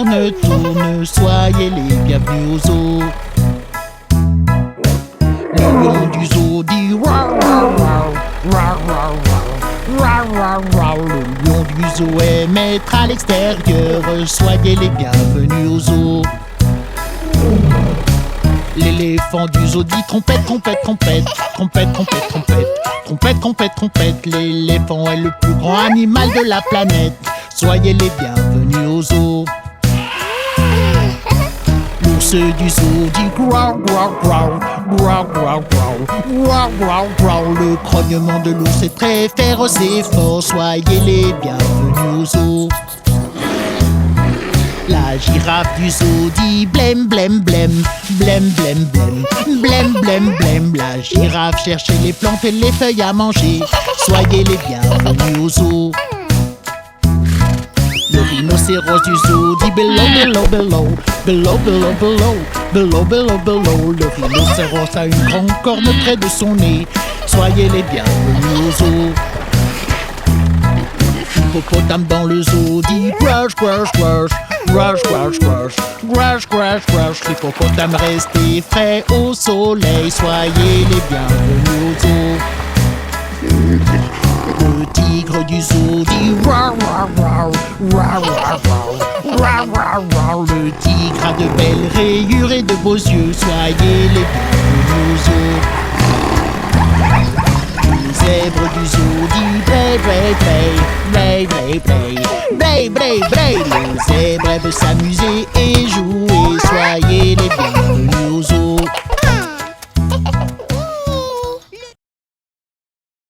tourne, tourne, soyez les bienvenus au zoo. Le lion du zoo dit waouh, waouh, waouh, waouh, waouh, waouh, waouh. Le lion du zoo émettent à l'extérieur, soyez les bienvenus au zoo. L'éléphant du zoo dit trompette, trompette, trompette, trompette, trompette, trompette, trompette, trompette, trompette. L'éléphant est le plus grand animal de la planète, soyez les bienvenus au zoo. L'ours du zoo dit growl, growl, growl, growl, growl, growl, growl, growl, growl. Le grognement de l'ours est très féroce et fort, soyez les bienvenus au zoo. La girafe du zoo dit blême, blême, blême, blême, blême, blême, blême, blême, blême. La girafe cherche les plantes et les feuilles à manger, soyez les bienvenus au zoo. Le rhinocéros du zoo dit below, below, below, below, below, below, below, below, below. Le rhinocéros a une grande corne près de son nez, soyez les bienvenus au zoo. L'hippopotame dans le zoo dit crash, crash, crash, crash, crash, crash, crash, crash, crash. L'hippopotame restez frais au soleil, soyez les bienvenus au zoo. Le tigre du zoo dit waouh, waouh, waouh, waouh, waouh, waouh. Le tigre a de belles rayures et de beaux yeux, soyez les bienvenus au zoo. Le zèbre du zoo dit bray, bray, bray, bray, bray, bray, bray, bray, bray. Le zèbre veut s'amuser et jouer, soyez les bienvenus